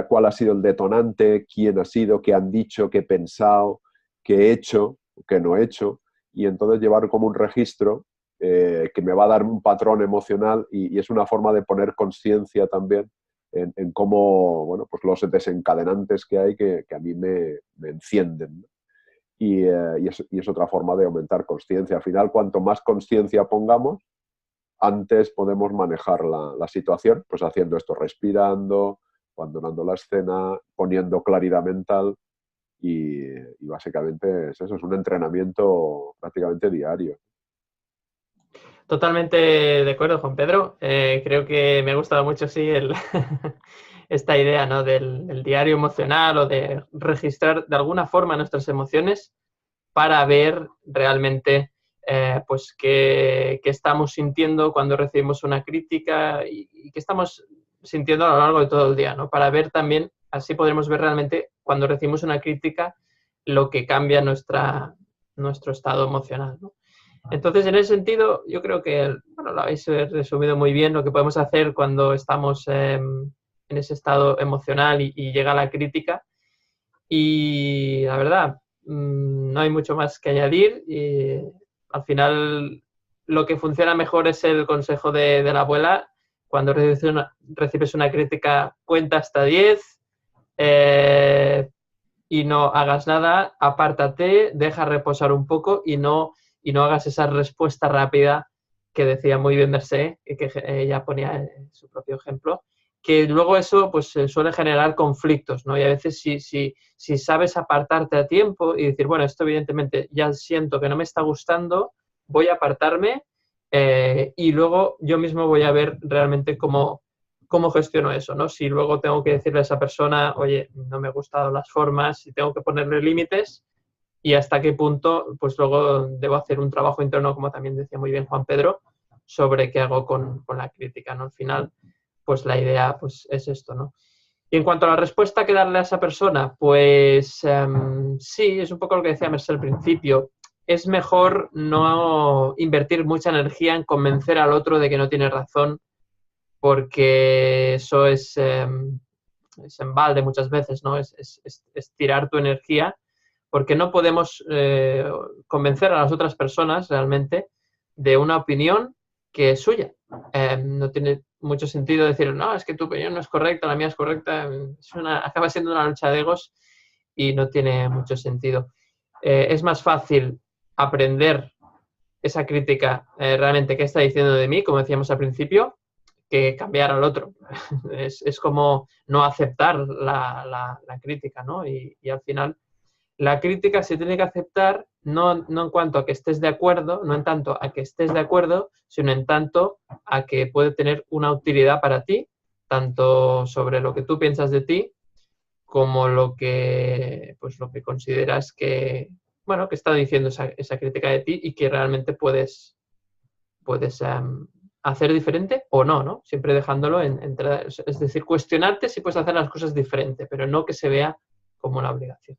¿Cuál ha sido el detonante? ¿Quién ha sido? ¿Qué han dicho? ¿Qué he pensado? ¿Qué he hecho? ¿Qué no he hecho? Y entonces llevar como un registro que me va a dar un patrón emocional y es una forma de poner conciencia también en cómo, bueno, pues los desencadenantes que hay que a mí me encienden, ¿no? Y es otra forma de aumentar conciencia. Al final, cuanto más conciencia pongamos, antes podemos manejar la situación, pues haciendo esto, respirando, abandonando la escena, poniendo claridad mental. Y básicamente es eso, es un entrenamiento prácticamente diario. Totalmente de acuerdo, Juan Pedro. Creo que me ha gustado mucho, sí, esta idea, ¿no? del diario emocional o de registrar de alguna forma nuestras emociones para ver realmente pues qué estamos sintiendo cuando recibimos una crítica y qué estamos sintiendo a lo largo de todo el día, ¿no? Para ver también, así podremos ver realmente cuando recibimos una crítica lo que cambia nuestro estado emocional, ¿no? Entonces, en ese sentido, yo creo que, bueno, lo habéis resumido muy bien, lo que podemos hacer cuando estamos en ese estado emocional y llega la crítica. Y la verdad, no hay mucho más que añadir. Y al final, lo que funciona mejor es el consejo de la abuela. Cuando recibes una crítica, cuenta hasta 10 y no hagas nada, apártate, deja reposar un poco y no hagas esa respuesta rápida que decía muy bien Mercè, que ella ponía en su propio ejemplo, que luego eso pues suele generar conflictos, ¿no? Y a veces si sabes apartarte a tiempo y decir, bueno, esto evidentemente ya siento que no me está gustando, voy a apartarme y luego yo mismo voy a ver realmente cómo gestiono eso, ¿no? Si luego tengo que decirle a esa persona, oye, no me han gustado las formas, si tengo que ponerle límites y hasta qué punto, pues luego debo hacer un trabajo interno, como también decía muy bien Juan Pedro, sobre qué hago con la crítica, ¿no? Al final, pues la idea pues, es esto, ¿no? Y en cuanto a la respuesta que darle a esa persona, pues sí, es un poco lo que decía Merced al principio. Es mejor no invertir mucha energía en convencer al otro de que no tiene razón, porque eso es en balde muchas veces, ¿no? Es tirar tu energía, porque no podemos convencer a las otras personas realmente de una opinión que es suya. No tiene mucho sentido decir, no, es que tu opinión no es correcta, la mía es correcta. Acaba siendo una lucha de egos y no tiene mucho sentido. Es más fácil aprender esa crítica realmente qué está diciendo de mí, como decíamos al principio, que cambiar al otro. Es como no aceptar la crítica, ¿no? Y al final la crítica se tiene que aceptar no en cuanto a que estés de acuerdo, no en tanto a que estés de acuerdo, sino en tanto a que puede tener una utilidad para ti, tanto sobre lo que tú piensas de ti, como lo que consideras que, bueno, que está diciendo esa crítica de ti y que realmente puedes hacer diferente o no, ¿no? Siempre dejándolo es decir, cuestionarte si puedes hacer las cosas diferente, pero no que se vea como una obligación.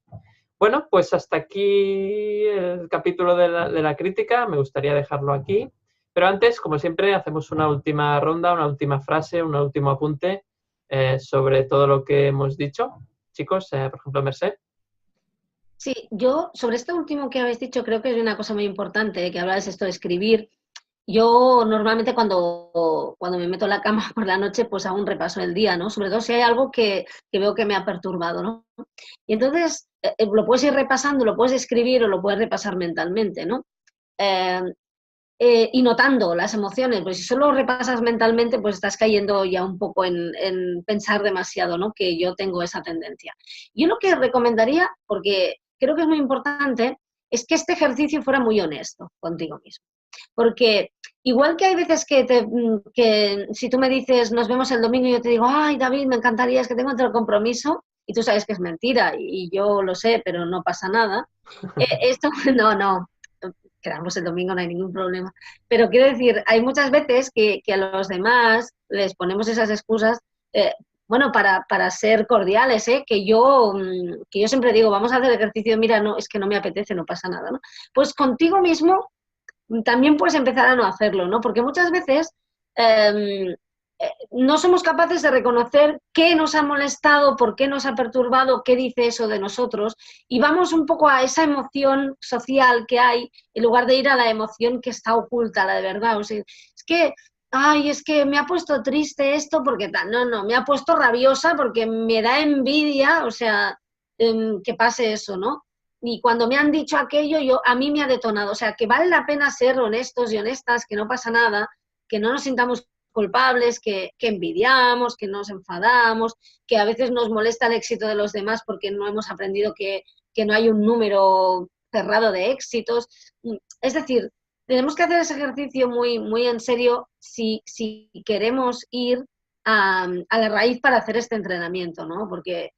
Bueno, pues hasta aquí el capítulo de la crítica. Me gustaría dejarlo aquí. Pero antes, como siempre, hacemos una última ronda, una última frase, un último apunte sobre todo lo que hemos dicho. Chicos, por ejemplo, Merced. Sí, yo sobre esto último que habéis dicho creo que es una cosa muy importante, que habláis esto de escribir. Yo normalmente cuando me meto en la cama por la noche, pues hago un repaso del día, ¿no? Sobre todo si hay algo que veo que me ha perturbado, ¿no? Y entonces lo puedes ir repasando, lo puedes escribir o lo puedes repasar mentalmente, ¿no? Y notando las emociones, pues si solo repasas mentalmente, pues estás cayendo ya un poco en pensar demasiado, ¿no? Que yo tengo esa tendencia. Yo lo que recomendaría, porque creo que es muy importante, es que este ejercicio fuera muy honesto contigo mismo. Porque igual que hay veces que si tú me dices, nos vemos el domingo, y yo te digo, ay, David, me encantaría, es que tengo otro compromiso, y tú sabes que es mentira, y yo lo sé, pero no pasa nada. Esto, no, quedamos el domingo, no hay ningún problema. Pero quiero decir, hay muchas veces que a los demás les ponemos esas excusas, bueno, para ser cordiales, que yo siempre digo, vamos a hacer ejercicio, mira, no, es que no me apetece, no pasa nada, ¿no? Pues contigo mismo también puedes empezar a no hacerlo, ¿no? Porque muchas veces no somos capaces de reconocer qué nos ha molestado, por qué nos ha perturbado, qué dice eso de nosotros, y vamos un poco a esa emoción social que hay, en lugar de ir a la emoción que está oculta, la de verdad. O sea, es que, ay, es que me ha puesto triste esto porque tal, no, me ha puesto rabiosa porque me da envidia, o sea, que pase eso, ¿no? Y cuando me han dicho aquello, a mí me ha detonado. O sea, que vale la pena ser honestos y honestas, que no pasa nada, que no nos sintamos culpables, que envidiamos, que nos enfadamos, que a veces nos molesta el éxito de los demás porque no hemos aprendido que no hay un número cerrado de éxitos. Es decir, tenemos que hacer ese ejercicio muy, muy en serio si queremos ir a la raíz para hacer este entrenamiento, ¿no? Porque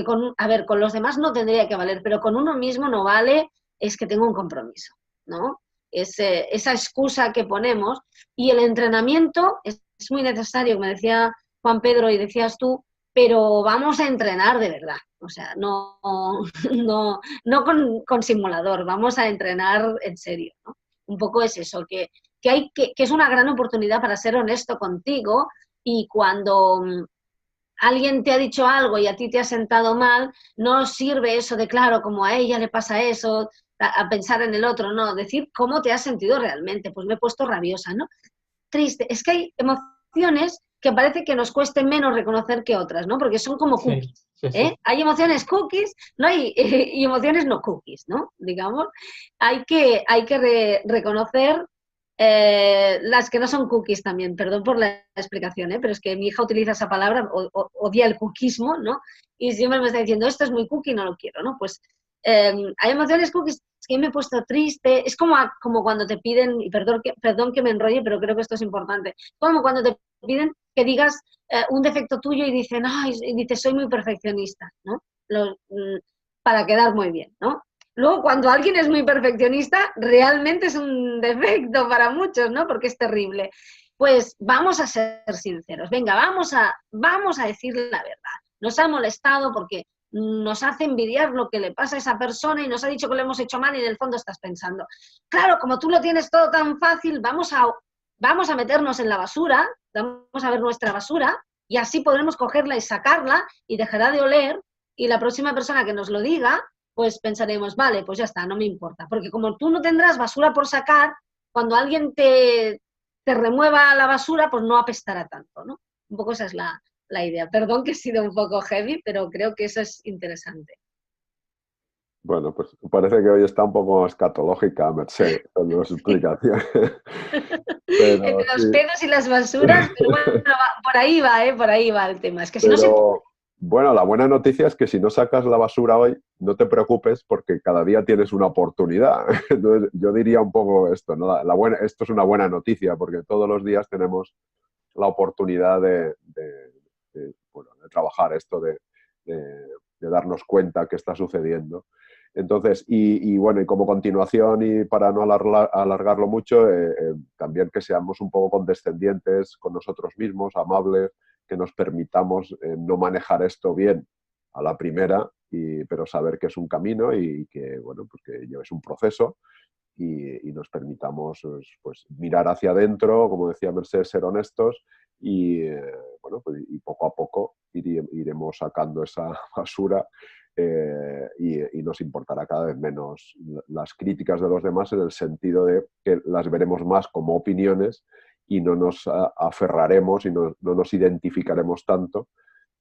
con los demás no tendría que valer, pero con uno mismo no vale, es que tengo un compromiso, ¿no? Esa excusa que ponemos, y el entrenamiento es muy necesario, como decía Juan Pedro y decías tú, pero vamos a entrenar de verdad, o sea, no con simulador, vamos a entrenar en serio, ¿no? Un poco es eso, que es una gran oportunidad para ser honesto contigo, y cuando alguien te ha dicho algo y a ti te ha sentado mal, no sirve eso de, claro, como a ella le pasa eso, a pensar en el otro, no, decir cómo te has sentido realmente. Pues me he puesto rabiosa, ¿no? Triste. Es que hay emociones que parece que nos cueste menos reconocer que otras, ¿no? Porque son como cookies. Sí, sí. Hay emociones cookies, ¿no? Y emociones no cookies, ¿no? Digamos, hay que reconocer las que no son cookies también, perdón por la explicación, pero es que mi hija utiliza esa palabra, odia el cookismo, ¿no? Y siempre me está diciendo, esto es muy cookie, no lo quiero, ¿no? Pues Hay emociones como que me he puesto triste, es como cuando te piden, y perdón que me enrolle, pero creo que esto es importante, como cuando te piden que digas un defecto tuyo y dicen, y dices, soy muy perfeccionista, ¿no? Para quedar muy bien, ¿no? Luego, cuando alguien es muy perfeccionista, realmente es un defecto para muchos, ¿no? Porque es terrible. Pues vamos a ser sinceros, venga, vamos a decir la verdad. Nos ha molestado porque nos hace envidiar lo que le pasa a esa persona y nos ha dicho que lo hemos hecho mal y en el fondo estás pensando, claro, como tú lo tienes todo tan fácil, vamos a meternos en la basura, vamos a ver nuestra basura y así podremos cogerla y sacarla y dejará de oler y la próxima persona que nos lo diga, pues pensaremos, vale, pues ya está, no me importa. Porque como tú no tendrás basura por sacar, cuando alguien te remueva la basura, pues no apestará tanto, ¿no? Un poco esa es la idea. Perdón que he sido un poco heavy, pero creo que eso es interesante. Bueno, pues parece que hoy está un poco escatológica, Mercè, con las explicaciones. Entre los pedos y las basuras, pero bueno, por ahí va el tema. Es que si no se puede. Bueno, la buena noticia es que si no sacas la basura hoy, no te preocupes porque cada día tienes una oportunidad. Entonces, yo diría un poco esto, ¿no? Esto es una buena noticia porque todos los días tenemos la oportunidad de trabajar esto, de darnos cuenta que está sucediendo. Entonces, bueno, y como continuación y para no alargarlo mucho, también que seamos un poco condescendientes con nosotros mismos, amables, que nos permitamos no manejar esto bien a la primera, pero saber que es un camino y que, bueno, pues que es un proceso y nos permitamos pues, mirar hacia adentro, como decía Mercedes, ser honestos y, bueno, pues, y poco a poco iremos sacando esa basura y nos importará cada vez menos las críticas de los demás en el sentido de que las veremos más como opiniones y no nos aferraremos y no nos identificaremos tanto.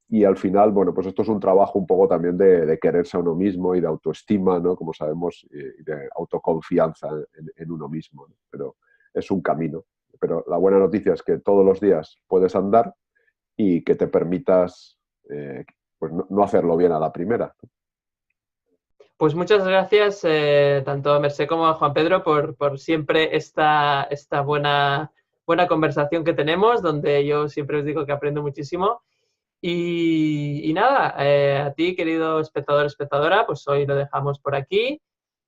Y al final, bueno, pues esto es un trabajo un poco también de quererse a uno mismo y de autoestima, ¿no? Como sabemos, y de autoconfianza en uno mismo, ¿no? Pero es un camino. Pero la buena noticia es que todos los días puedes andar y que te permitas pues no hacerlo bien a la primera. Pues muchas gracias tanto a Mercè como a Juan Pedro por siempre esta buena conversación que tenemos, donde yo siempre os digo que aprendo muchísimo. Y nada, a ti, querido espectador, espectadora, pues hoy lo dejamos por aquí,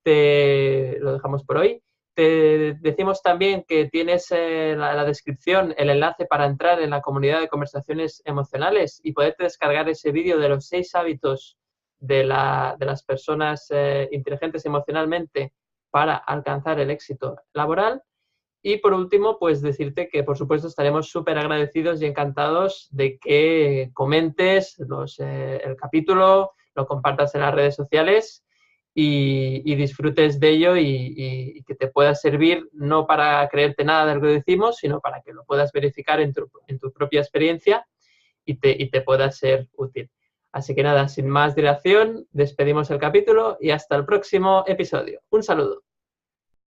lo dejamos por hoy. Te decimos también que tienes en la descripción el enlace para entrar en la comunidad de conversaciones emocionales y poderte descargar ese vídeo de los 6 hábitos de las personas inteligentes emocionalmente para alcanzar el éxito laboral. Y por último, pues decirte que por supuesto estaremos súper agradecidos y encantados de que comentes el capítulo, lo compartas en las redes sociales y disfrutes de ello y que te pueda servir no para creerte nada de lo que decimos, sino para que lo puedas verificar en tu propia experiencia y te pueda ser útil. Así que nada, sin más dilación, despedimos el capítulo y hasta el próximo episodio. Un saludo.